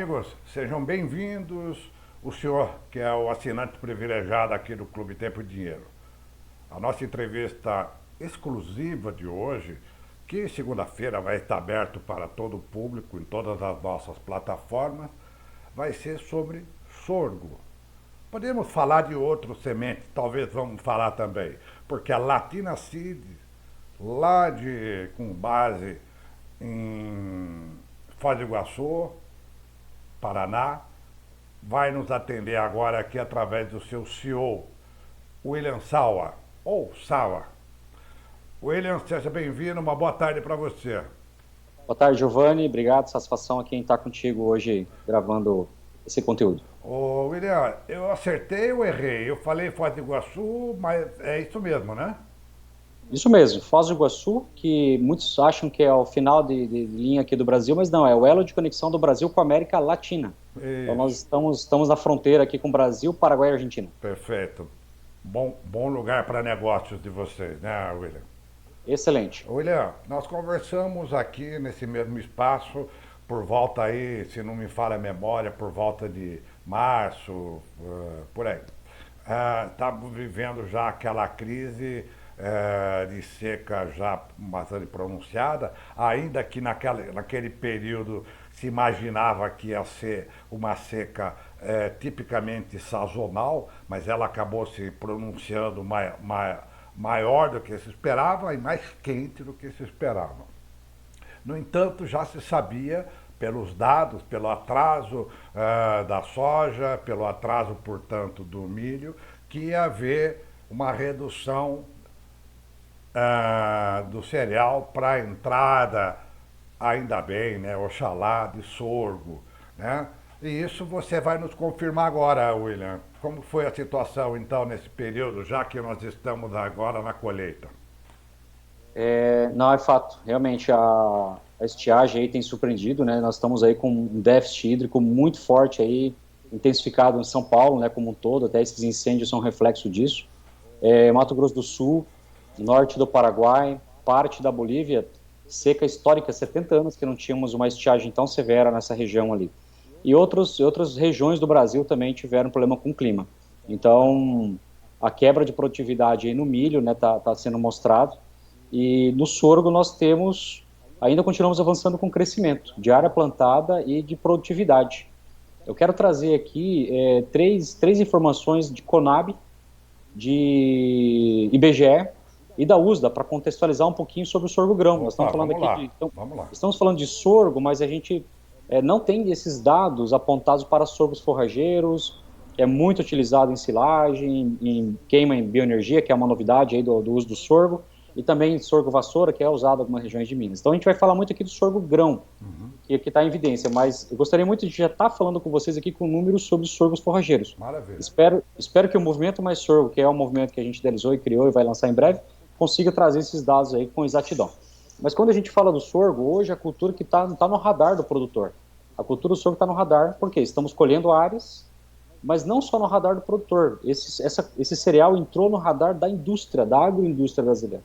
amigos, sejam bem-vindos. O senhor, que é o assinante privilegiado aqui do Clube Tempo e Dinheiro. A nossa entrevista exclusiva de hoje, que segunda-feira vai estar aberto para todo o público em todas as nossas plataformas, vai ser sobre sorgo. Podemos falar de outros sementes, talvez vamos falar também, porque a Latina Seed, com base em Foz do Iguaçu, Paraná, vai nos atender agora aqui através do seu CEO, William Sawa, ou Sawa. William, seja bem-vindo, uma boa tarde para você. Boa tarde, Giovanni. Obrigado, satisfação a quem está contigo hoje gravando esse conteúdo. Ô, William, eu acertei ou errei? Eu falei Foz do Iguaçu, mas é isso mesmo, né? Isso mesmo, Foz do Iguaçu, que muitos acham que é o final de linha aqui do Brasil, mas não, é o elo de conexão do Brasil com a América Latina. Então nós Isso, estamos na fronteira aqui com o Brasil, Paraguai e Argentina. perfeito. Bom lugar para negócios de vocês, né, William? Excelente. William, nós conversamos aqui nesse mesmo espaço por volta aí, se não me falha a memória, por volta de março, por aí. Estamos vivendo já aquela crise de seca já bastante pronunciada, ainda que naquele período se imaginava que ia ser uma seca tipicamente sazonal, mas ela acabou se pronunciando maior do que se esperava e mais quente do que se esperava. No entanto, já se sabia, pelos dados, pelo atraso da soja, pelo atraso, portanto, do milho, que ia haver uma redução do cereal para a entrada, ainda bem, né, oxalá, de sorgo. Né? E isso você vai nos confirmar agora, William. Como foi a situação, então, nesse período, já que nós estamos agora na colheita? Não, é fato. Realmente, a estiagem aí tem surpreendido, né? Nós estamos aí com um déficit hídrico muito forte aí, intensificado em São Paulo, né, como um todo. Até esses incêndios são reflexo disso. Mato Grosso do Sul, norte do Paraguai, parte da Bolívia, seca histórica, 70 anos que não tínhamos uma estiagem tão severa nessa região ali. E outras regiões do Brasil também tiveram problema com o clima. Então, a quebra de produtividade aí no milho, né, tá sendo mostrado. E no sorgo nós ainda continuamos avançando com crescimento de área plantada e de produtividade. Eu quero trazer aqui três informações de Conab, de IBGE e da USDA para contextualizar um pouquinho sobre o sorgo grão. Nós Opa, estamos falando vamos aqui lá, vamos lá. estamos falando de sorgo, mas a gente não tem esses dados apontados para sorgos forrageiros, que é muito utilizado em silagem, em queima em bioenergia, que é uma novidade aí do uso do sorgo, e também sorgo vassoura, que é usado em algumas regiões de Minas. Então a gente vai falar muito aqui do sorgo grão, que está em evidência, mas eu gostaria muito de já estar falando com vocês aqui com números sobre sorgos forrageiros. Maravilha. Espero que o Movimento Mais Sorgo, que é um movimento que a gente idealizou e criou e vai lançar em breve, consiga trazer esses dados aí com exatidão. Mas quando a gente fala do sorgo, hoje a cultura que está no radar do produtor. A cultura do sorgo está no radar porque estamos colhendo áreas, mas não só no radar do produtor. Esse cereal entrou no radar da indústria, da agroindústria brasileira,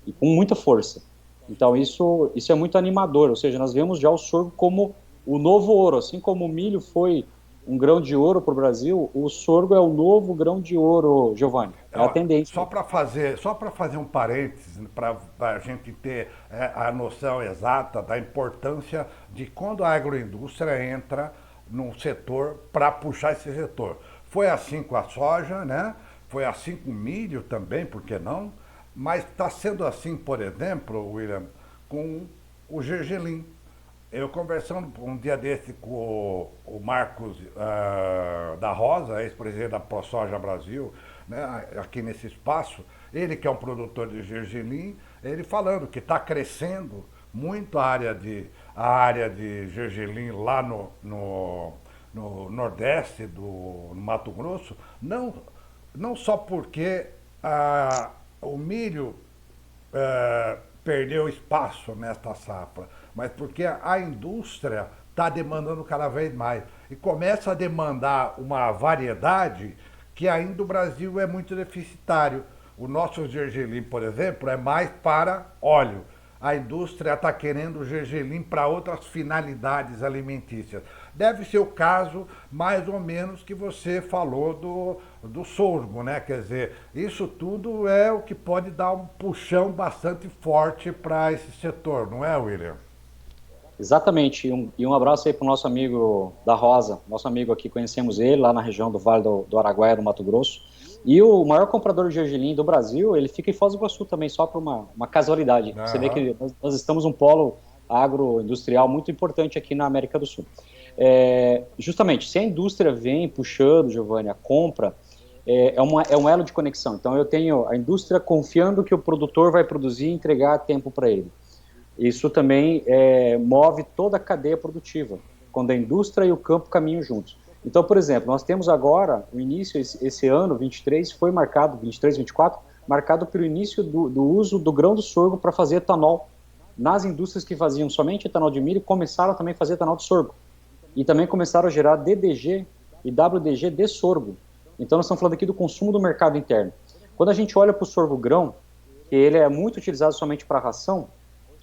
e com muita força. Então isso é muito animador, ou seja, nós vemos já o sorgo como o novo ouro, assim como o milho foi um grão de ouro para o Brasil, o sorgo é o novo grão de ouro, Giovanni, é a Ó, tendência. só para fazer um parênteses, para a gente ter a noção exata da importância de quando a agroindústria entra num setor para puxar esse setor. Foi assim com a soja, né? Foi assim com o milho também, por que não? Mas está sendo assim, por exemplo, William, com o gergelim. Eu conversando um dia desse com o Marcos da Rosa, ex-presidente da ProSoja Brasil, né, aqui nesse espaço, ele que é um produtor de gergelim, ele falando que está crescendo muito a área de gergelim lá no Nordeste no Mato Grosso, não só porque o milho perdeu espaço nesta safra, mas porque a indústria está demandando cada vez mais. E começa a demandar uma variedade que ainda o Brasil é muito deficitário. O nosso gergelim, por exemplo, é mais para óleo. a indústria está querendo o gergelim para outras finalidades alimentícias. Deve ser o caso, mais ou menos, que você falou do sorgo, né? Quer dizer, isso tudo é o que pode dar um puxão bastante forte para esse setor, não é, William? Exatamente, e um abraço aí para o nosso amigo da Rosa, nosso amigo aqui, conhecemos ele lá na região do Vale do Araguaia, do Mato Grosso, e o maior comprador de gergelim do Brasil, ele fica em Foz do Iguaçu também, só por uma casualidade. Você vê Aham. que nós estamos um polo agroindustrial muito importante aqui na América do Sul. Justamente, se a indústria vem puxando, Giovanni, a compra, é um elo de conexão. Então eu tenho a indústria confiando que o produtor vai produzir e entregar a tempo para ele. Isso também move toda a cadeia produtiva, quando a indústria e o campo caminham juntos. Então, por exemplo, nós temos agora, o início, esse ano, 23, foi marcado, 23, 24, marcado pelo início do uso do grão do sorgo para fazer etanol. Nas indústrias que faziam somente etanol de milho, começaram também a fazer etanol de sorgo. E também começaram a gerar DDG e WDG de sorgo. Então, nós estamos falando aqui do consumo do mercado interno. Quando a gente olha para o sorgo grão, que ele é muito utilizado somente para ração,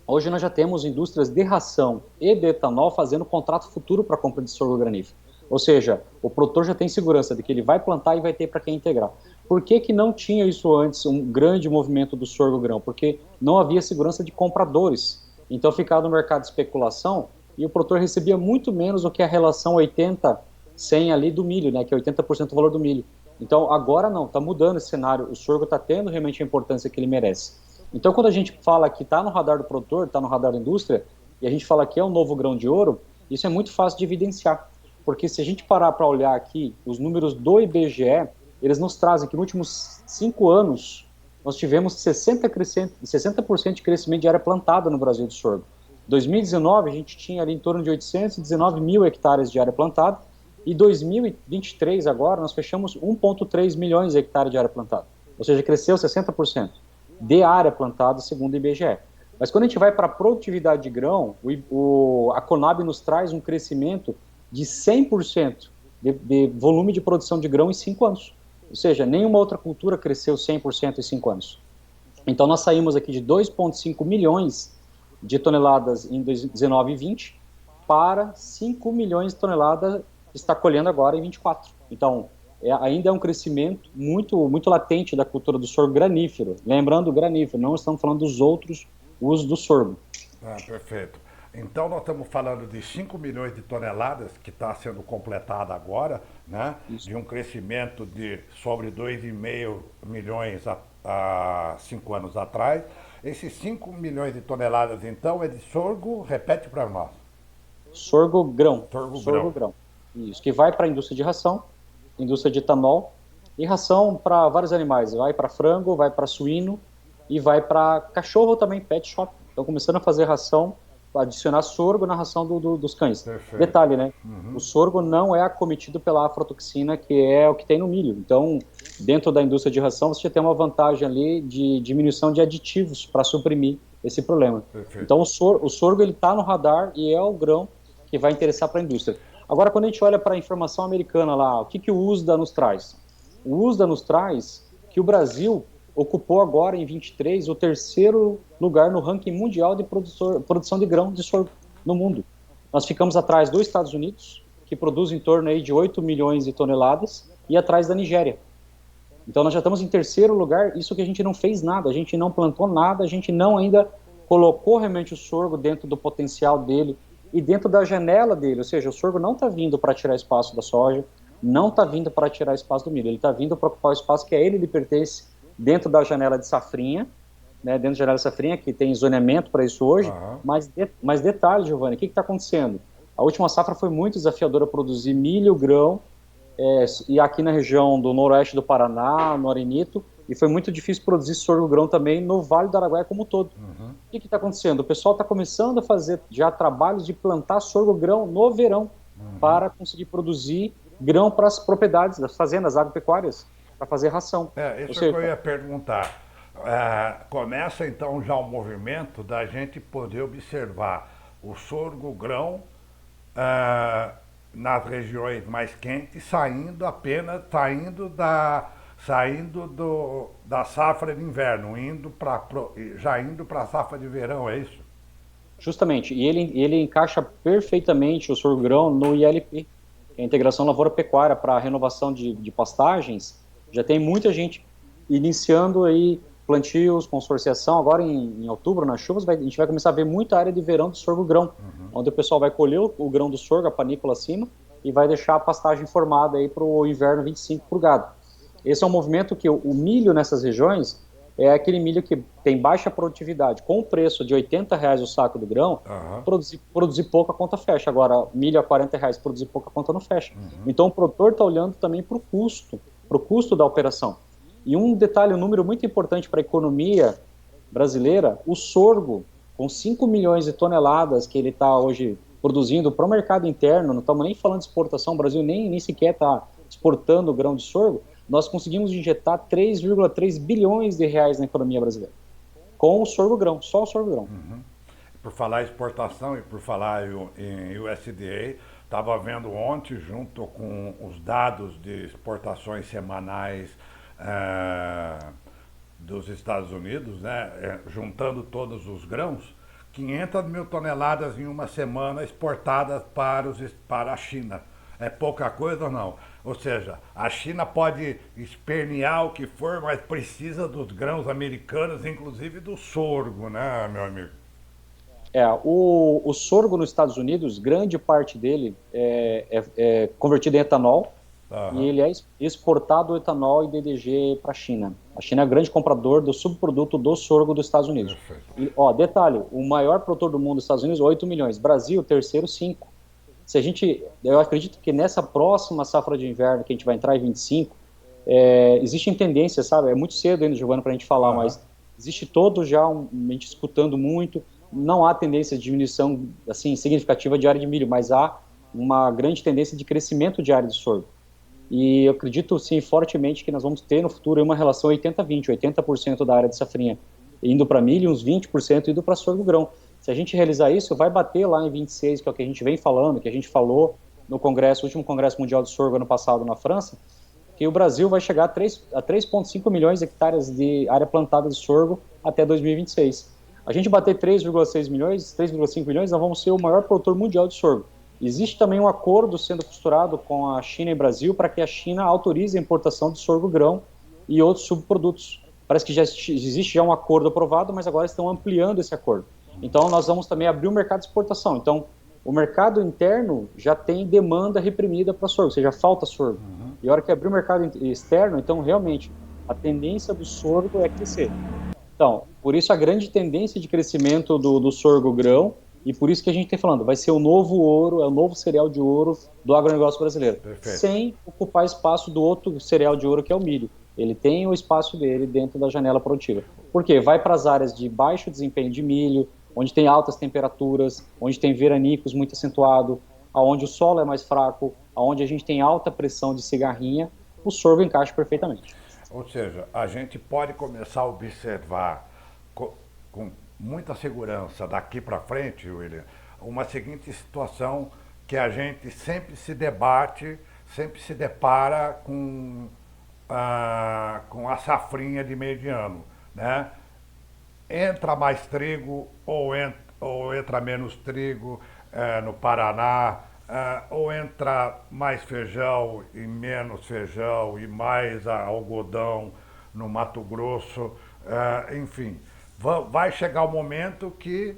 hoje nós já temos indústrias de ração e de etanol fazendo contrato futuro para compra de sorgo granífero. Ou seja, o produtor já tem segurança de que ele vai plantar e vai ter para quem integrar. Por que não tinha isso antes, um grande movimento do sorgo grão? Porque não havia segurança de compradores. Então ficava no mercado de especulação e o produtor recebia muito menos do que a relação 80-100 ali do milho, né, que é 80% do valor do milho. Então agora não, está mudando esse cenário, o sorgo está tendo realmente a importância que ele merece. Então, quando a gente fala que está no radar do produtor, está no radar da indústria, e a gente fala que é um novo grão de ouro, isso é muito fácil de evidenciar. Porque se a gente parar para olhar aqui, os números do IBGE, eles nos trazem que nos últimos 5 anos, nós tivemos 60% de crescimento de área plantada no Brasil de sorgo. Em 2019, a gente tinha ali em torno de 819 mil hectares de área plantada, e 2023, agora, nós fechamos 1,3 milhões de hectares de área plantada. Ou seja, cresceu 60% de área plantada, segundo o IBGE. Mas quando a gente vai para a produtividade de grão, a Conab nos traz um crescimento de 100% de volume de produção de grão em 5 anos. Ou seja, nenhuma outra cultura cresceu 100% em 5 anos. Então nós saímos aqui de 2,5 milhões de toneladas em 19 e 20 para 5 milhões de toneladas que está colhendo agora em 24. Então, ainda é um crescimento muito, muito latente da cultura do sorgo granífero. Lembrando, granífero, não estamos falando dos outros usos do sorgo. Ah, perfeito. Então nós estamos falando de 5 milhões de toneladas que está sendo completada agora, né? Isso. De um crescimento de sobre 2,5 milhões há 5 anos atrás. Esses 5 milhões de toneladas, então, é de sorgo, repete para nós. Sorgo grão. Sorgo grão. Isso, que vai para a indústria de ração, indústria de etanol, e ração para vários animais. Vai para frango, vai para suíno e vai para cachorro também, pet shop. Estão começando a fazer ração, adicionar sorgo na ração dos cães. Perfeito. Detalhe, né? O sorgo não é acometido pela aflatoxina, que é o que tem no milho. Então, dentro da indústria de ração, você tem uma vantagem ali de diminuição de aditivos para suprimir esse problema. Perfeito. Então, o sorgo ele está no radar e é o grão que vai interessar para a indústria. Agora, quando a gente olha para a informação americana lá, o que o USDA nos traz? O USDA nos traz que o Brasil ocupou agora, em 23, o 3º lugar no ranking mundial de produção de grão de sorgo no mundo. Nós ficamos atrás dos Estados Unidos, que produz em torno aí de 8 milhões de toneladas, e atrás da Nigéria. Então nós já estamos em 3º lugar, isso que a gente não fez nada, a gente não plantou nada, a gente não ainda colocou realmente o sorgo dentro do potencial dele e dentro da janela dele, ou seja, o sorgo não está vindo para tirar espaço da soja, não está vindo para tirar espaço do milho, ele está vindo para ocupar o espaço que a ele lhe pertence dentro da janela de safrinha, né, dentro da janela de safrinha, que tem zoneamento para isso hoje, mas detalhe, Giovanni, o que está acontecendo? A última safra foi muito desafiadora produzir milho, grão, e aqui na região do noroeste do Paraná, no Arenito, e foi muito difícil produzir sorgo grão também no Vale do Araguaia como um todo. O que está acontecendo? O pessoal está começando a fazer já trabalhos de plantar sorgo grão no verão, para conseguir produzir grão para as propriedades das fazendas agropecuárias, para fazer ração. Isso que eu ia perguntar. Começa então já o movimento da gente poder observar o sorgo grão nas regiões mais quentes saindo saindo da safra de inverno, já indo para a safra de verão, é isso? Justamente, e ele encaixa perfeitamente o sorgo-grão no ILP, que é a Integração Lavoura-Pecuária para a renovação de pastagens. Já tem muita gente iniciando aí plantios, consorciação. Agora em outubro, nas chuvas, a gente vai começar a ver muita área de verão de sorgo-grão, onde o pessoal vai colher o grão do sorgo, a panícula acima, e vai deixar a pastagem formada aí para o inverno 25 para o gado. Esse é um movimento que o milho nessas regiões é aquele milho que tem baixa produtividade. Com o preço de R$ 80 o saco do grão, produzir pouco a conta fecha. Agora, milho a R$ 40, produzir pouco a conta não fecha. Então, o produtor está olhando também para o custo da operação. E um detalhe, um número muito importante para a economia brasileira, o sorgo, com 5 milhões de toneladas que ele está hoje produzindo para o mercado interno, não estamos nem falando de exportação, o Brasil nem sequer está exportando o grão de sorgo, nós conseguimos injetar 3,3 bilhões de reais na economia brasileira, com o sorgo-grão, só o sorgo-grão. Por falar em exportação e por falar em USDA, estava vendo ontem, junto com os dados de exportações semanais dos Estados Unidos, né, juntando todos os grãos, 500 mil toneladas em uma semana exportadas para a China. É pouca coisa ou não? Ou seja, a China pode espernear o que for, mas precisa dos grãos americanos, inclusive do sorgo, né, meu amigo? O sorgo nos Estados Unidos, grande parte dele é convertido em etanol, e ele é exportado o etanol e DDG para a China. A China é o grande comprador do subproduto do sorgo dos Estados Unidos. E, detalhe, o maior produtor do mundo dos Estados Unidos, 8 milhões. Brasil, terceiro, 5. Eu acredito que nessa próxima safra de inverno, que a gente vai entrar em 25, existem tendências, sabe? É muito cedo ainda, Giovana, para a gente falar, mas existe todo já, a gente escutando muito, não há tendência de diminuição assim, significativa de área de milho, mas há uma grande tendência de crescimento de área de sorgo. E eu acredito, sim, fortemente que nós vamos ter no futuro uma relação 80-20, 80% da área de safrinha indo para milho e uns 20% indo para sorgo-grão. Se a gente realizar isso, vai bater lá em 26, que é o que a gente vem falando, que a gente falou no último Congresso Mundial de Sorgo ano passado na França, que o Brasil vai chegar a 3,5 milhões de hectares de área plantada de sorgo até 2026. A gente bater 3,6 milhões, 3,5 milhões, nós vamos ser o maior produtor mundial de sorgo. Existe também um acordo sendo costurado com a China e Brasil para que a China autorize a importação de sorgo-grão e outros subprodutos. Parece que existe um acordo aprovado, mas agora estão ampliando esse acordo. Então, nós vamos também abrir o mercado de exportação. Então, o mercado interno já tem demanda reprimida para sorgo, ou seja, falta sorgo. E a hora que abrir o mercado externo, então, realmente, a tendência do sorgo é crescer. Então, por isso a grande tendência de crescimento do sorgo-grão, e por isso que a gente está falando, vai ser o novo ouro, é o novo cereal de ouro do agronegócio brasileiro. Perfeito. Sem ocupar espaço do outro cereal de ouro, que é o milho. Ele tem o espaço dele dentro da janela produtiva. Por quê? Vai para as áreas de baixo desempenho de milho, onde tem altas temperaturas, onde tem veranicos muito acentuado, onde o solo é mais fraco, onde a gente tem alta pressão de cigarrinha, o sorgo encaixa perfeitamente. Ou seja, a gente pode começar a observar com muita segurança daqui para frente, William, uma seguinte situação que a gente sempre se debate, sempre se depara com a safrinha de meio de ano, né? Entra mais trigo ou entra menos trigo no Paraná, ou entra mais feijão e menos feijão e mais algodão no Mato Grosso, enfim. Vai chegar o momento que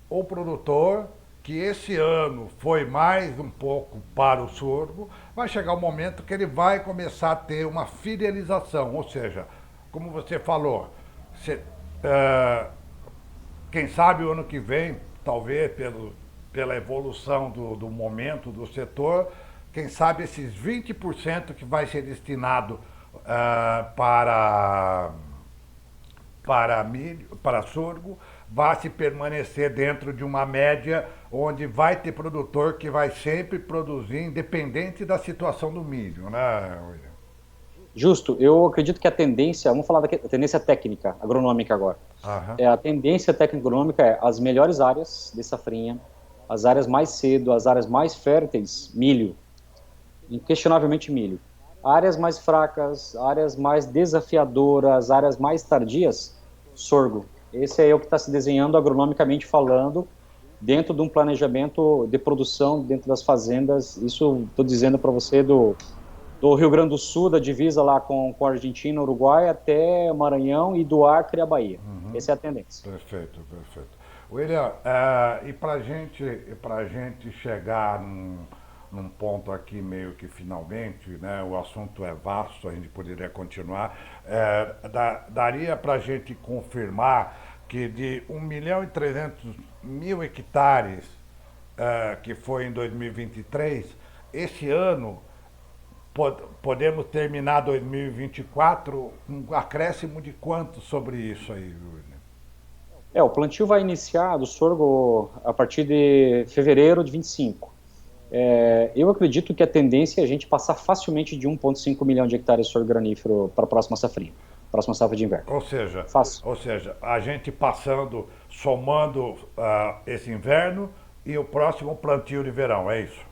o produtor, que esse ano foi mais um pouco para o sorgo, vai chegar o momento que ele vai começar a ter uma fidelização, ou seja, como você falou, quem sabe o ano que vem, talvez pela evolução do momento do setor, quem sabe esses 20% que vai ser destinado para milho, para sorgo, vai se permanecer dentro de uma média onde vai ter produtor que vai sempre produzir, independente da situação do milho, né, William? Justo, eu acredito que a tendência, vamos falar da tendência técnica, agronômica agora. A tendência técnica agronômica é as melhores áreas de safrinha, as áreas mais cedo, as áreas mais férteis, milho, inquestionavelmente milho. Áreas mais fracas, áreas mais desafiadoras, áreas mais tardias, sorgo. Esse é o que está se desenhando agronomicamente falando, dentro de um planejamento de produção dentro das fazendas. Isso estou dizendo para você do Rio Grande do Sul, da divisa lá com a Argentina, Uruguai, até Maranhão e do Acre à Bahia. Essa é a tendência. Perfeito, perfeito. William, e para gente chegar num ponto aqui meio que finalmente, né, o assunto é vasto, a gente poderia continuar, daria para a gente confirmar que de 1.300.000 hectares que foi em 2023, esse ano podemos terminar 2024 um acréscimo de quanto sobre isso aí, William? O plantio vai iniciar do sorgo a partir de fevereiro de 25. Eu acredito que a tendência é a gente passar facilmente de 1,5 milhão de hectares de sorgo granífero para a próxima safrinha, próxima safra de inverno. Ou seja, Fácil. a gente passando, somando esse inverno e o próximo plantio de verão, é isso?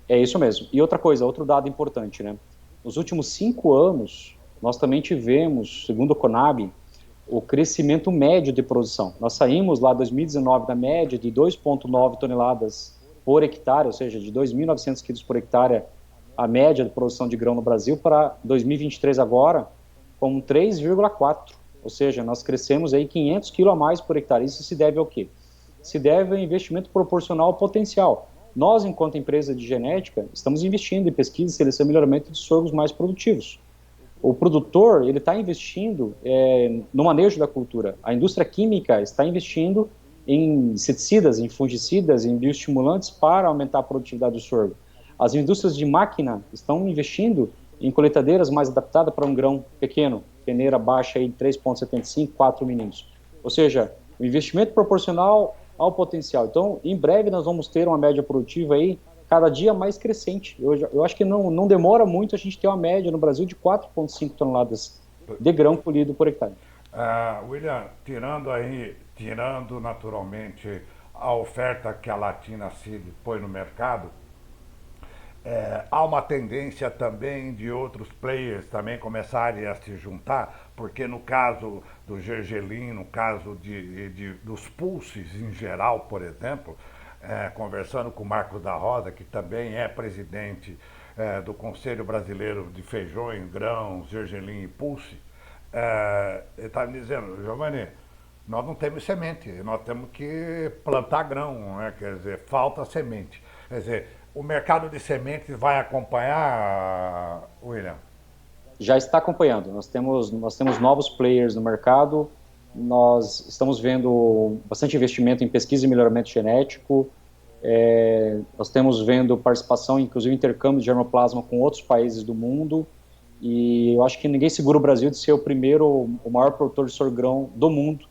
É isso mesmo. E outra coisa, outro dado importante, né? Nos últimos 5 anos, nós também tivemos, segundo o Conab, o crescimento médio de produção. Nós saímos lá em 2019 da média de 2,9 toneladas por hectare, ou seja, de 2.900 quilos por hectare, a média de produção de grão no Brasil, para 2023 agora, com 3,4. Ou seja, nós crescemos aí 500 quilos a mais por hectare. Isso se deve ao quê? Se deve ao investimento proporcional ao potencial. Nós, enquanto empresa de genética, estamos investindo em pesquisa, seleção e melhoramento de sorgos mais produtivos. O produtor ele está investindo no manejo da cultura. A indústria química está investindo em inseticidas, em fungicidas, em bioestimulantes para aumentar a produtividade do sorgo. As indústrias de máquina estão investindo em colheitadeiras mais adaptadas para um grão pequeno, peneira baixa aí de 3,75, 4 milímetros. Ou seja, o investimento proporcional ao potencial. Então, em breve nós vamos ter uma média produtiva aí cada dia mais crescente. Eu acho que não demora muito a gente ter uma média no Brasil de 4,5 toneladas de grão colhido por hectare. William, tirando naturalmente a oferta que a Latina Seed põe no mercado, há uma tendência também de outros players também começarem a se juntar, porque no caso do gergelim, no caso dos pulses em geral, por exemplo, conversando com o Marcos da Rosa, que também é presidente do Conselho Brasileiro de Feijões, Grãos, Gergelim e Pulse, ele está me dizendo, Giovanni, nós não temos semente, nós temos que plantar grão, né? Quer dizer, falta semente. Quer dizer, o mercado de sementes vai acompanhar, William? Já está acompanhando. Nós temos novos players no mercado, nós estamos vendo bastante investimento em pesquisa e melhoramento genético, nós estamos vendo participação, inclusive intercâmbio de germoplasma com outros países do mundo, e eu acho que ninguém segura o Brasil de ser o maior produtor de sorgrão do mundo,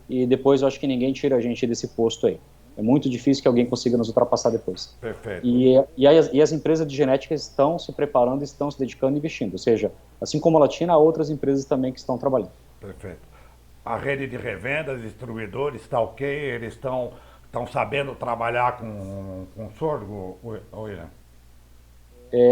e depois eu acho que ninguém tira a gente desse posto aí. É muito difícil que alguém consiga nos ultrapassar depois. Perfeito. E as empresas de genética estão se preparando, estão se dedicando e investindo. Ou seja, assim como a Latina, há outras empresas também que estão trabalhando. Perfeito. A rede de revendas, distribuidores, está ok? Eles estão sabendo trabalhar com sorgo, William?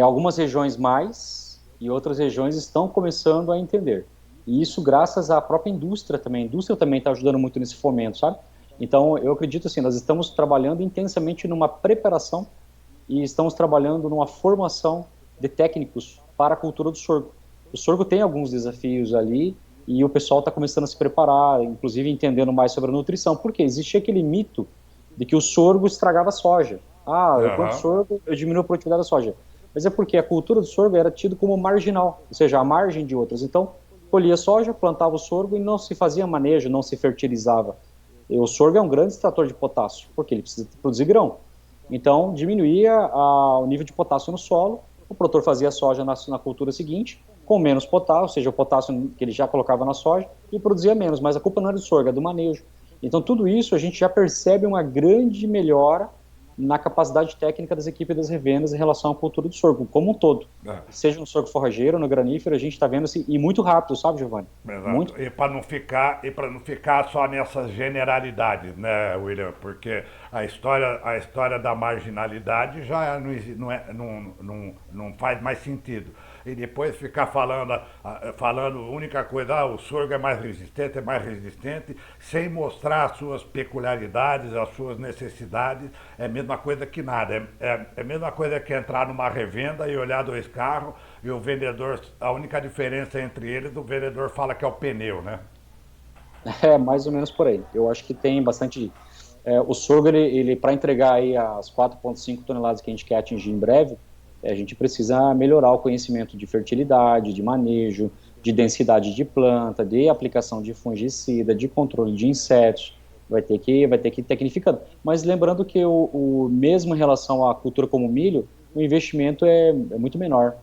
Algumas regiões mais e outras regiões estão começando a entender. E isso graças à própria indústria também. A indústria também está ajudando muito nesse fomento, sabe? Então, eu acredito assim, nós estamos trabalhando intensamente numa preparação e estamos trabalhando numa formação de técnicos para a cultura do sorgo. O sorgo tem alguns desafios ali e o pessoal está começando a se preparar, inclusive entendendo mais sobre a nutrição, porque existia aquele mito de que o sorgo estragava a soja. Eu planto sorgo, eu diminuo a produtividade da soja. Mas é porque a cultura do sorgo era tido como marginal, ou seja, à margem de outras. Então, colhia soja, plantava o sorgo e não se fazia manejo, não se fertilizava. E o sorgo é um grande extrator de potássio, porque ele precisa produzir grão. Então, diminuía o nível de potássio no solo, o produtor fazia a soja na cultura seguinte, com menos potássio, ou seja, o potássio que ele já colocava na soja, e produzia menos, mas a culpa não era do sorgo, é do manejo. Então, tudo isso a gente já percebe uma grande melhora na capacidade técnica das equipes das revendas em relação à cultura do sorgo, como um todo. Seja no sorgo forrageiro, no granífero, a gente está vendo assim, e muito rápido, sabe, Giovanni? Exato. Muito... E para não ficar só nessas generalidades, né, William? Porque a história da marginalidade já não faz mais sentido. e depois ficar falando a única coisa, o sorgo é mais resistente, sem mostrar as suas peculiaridades, as suas necessidades, é a mesma coisa que nada. É a mesma coisa que entrar numa revenda e olhar dois carros e o vendedor, a única diferença entre eles, o vendedor fala que é o pneu, né? É mais ou menos por aí. Eu acho que tem bastante. O sorgo, ele para entregar aí as 4,5 toneladas que a gente quer atingir em breve, a gente precisa melhorar o conhecimento de fertilidade, de manejo, de densidade de planta, de aplicação de fungicida, de controle de insetos. Vai ter que ir tecnificando. Mas lembrando que mesmo em relação à cultura como o milho, o investimento é muito menor,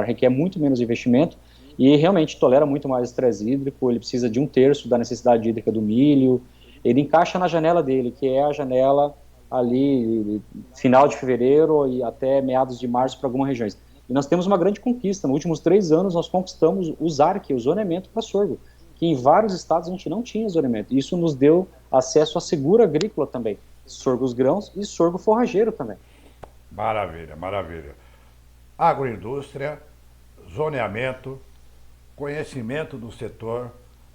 requer muito menos investimento e realmente tolera muito mais estresse hídrico. Ele precisa de 1/3 da necessidade hídrica do milho. Ele encaixa na janela dele, que é a janela ali final de fevereiro e até meados de março para algumas regiões. E nós temos uma grande conquista. Nos últimos 3 anos, nós conquistamos o ZARC, o zoneamento para sorgo, que em vários estados a gente não tinha zoneamento. Isso nos deu acesso a seguro agrícola também, sorgo grãos e sorgo forrageiro também. Maravilha, maravilha. Agroindústria, zoneamento, conhecimento do setor,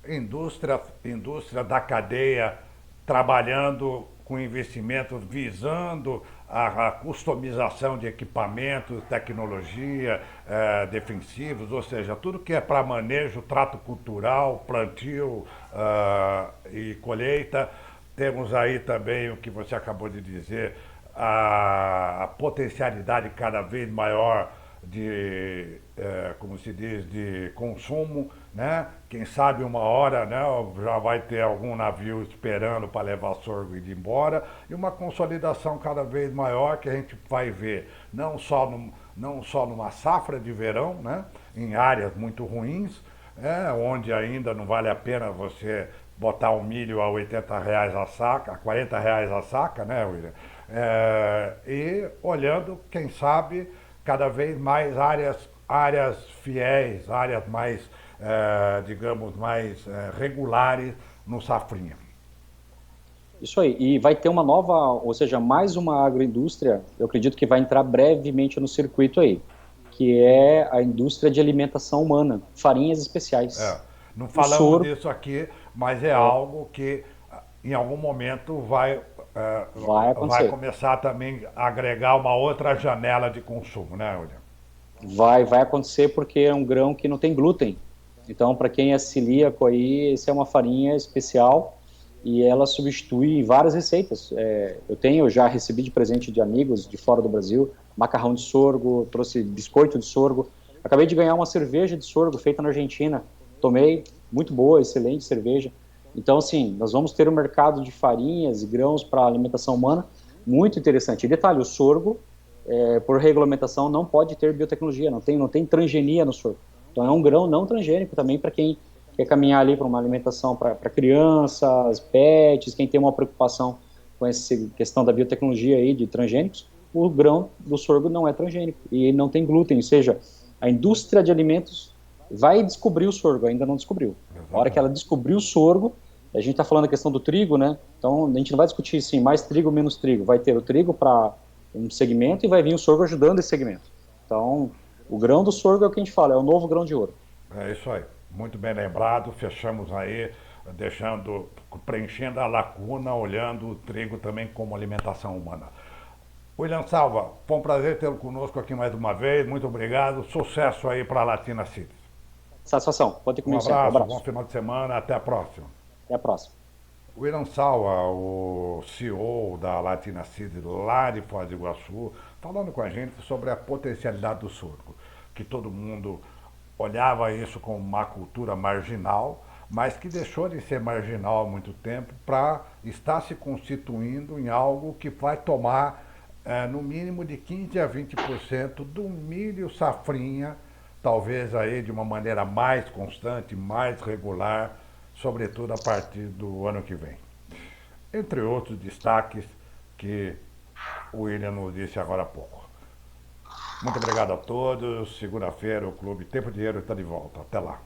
indústria da cadeia trabalhando com investimentos visando a customização de equipamentos, tecnologia, defensivos, ou seja, tudo que é para manejo, trato cultural, plantio e colheita. Temos aí também o que você acabou de dizer, a potencialidade cada vez maior de, como se diz, de consumo, né? Quem sabe uma hora, né, já vai ter algum navio esperando para levar sorgo e ir embora, e uma consolidação cada vez maior que a gente vai ver, não só numa safra de verão, né, em áreas muito ruins, onde ainda não vale a pena você botar um milho a R$ 80 a saca, a R$ 40 a saca, né, William? E olhando, quem sabe, cada vez mais áreas fiéis, áreas mais, digamos, mais regulares no safrinha. Isso aí, e vai ter uma nova, ou seja, mais uma agroindústria, eu acredito que vai entrar brevemente no circuito aí, que é a indústria de alimentação humana, farinhas É, especiais. não O falamos soro disso aqui, mas é é, algo que em algum momento vai vai acontecer. começar também a agregar uma outra janela de consumo, né, William? Vai acontecer porque é um grão que não tem glúten. Então, para quem é celíaco aí, essa é uma farinha especial e ela substitui várias receitas. Eu já recebi de presente de amigos de fora do Brasil, macarrão de sorgo, trouxe biscoito de sorgo. Acabei de ganhar uma cerveja de sorgo feita na Argentina. Tomei, muito boa, excelente cerveja. Então, assim, nós vamos ter um mercado de farinhas e grãos para alimentação humana muito interessante. E detalhe, o sorgo por regulamentação, não pode ter biotecnologia, não tem transgenia no sorgo. Então é um grão não transgênico também para quem quer caminhar ali para uma alimentação para crianças, pets, quem tem uma preocupação com essa questão da biotecnologia aí de transgênicos, o grão do sorgo não é transgênico e não tem glúten, ou seja, a indústria de alimentos vai descobrir o sorgo, ainda não descobriu. A hora que ela Exatamente. descobrir o sorgo, a gente está falando da questão do trigo, né? Então a gente não vai discutir assim, mais trigo, menos trigo. Vai ter o trigo para um segmento e vai vir o sorgo ajudando esse segmento. Então, o grão do sorgo é o que a gente fala, é o novo grão de ouro. É isso aí. Muito bem lembrado. Fechamos aí, preenchendo a lacuna, olhando o trigo também como alimentação humana. William Salva, foi um prazer tê-lo conosco aqui mais uma vez. Muito obrigado. Sucesso aí para a Latina City. Satisfação, pode ter Um comigo sempre. Um abraço, bom abraço. final de semana. Até a próxima. Até a próxima. William Salva, o CEO da Latina Seed lá de Foz do Iguaçu, falando com a gente sobre a potencialidade do sorgo, que todo mundo olhava isso como uma cultura marginal, mas que deixou de ser marginal há muito tempo para estar se constituindo em algo que vai tomar no mínimo de 15 a 20% do milho safrinha, talvez aí de uma maneira mais constante, mais regular, sobretudo a partir do ano que vem. Entre outros destaques que o William nos disse agora há pouco. Muito obrigado a todos. Segunda-feira o Clube Tempo Dinheiro está de volta. Até lá.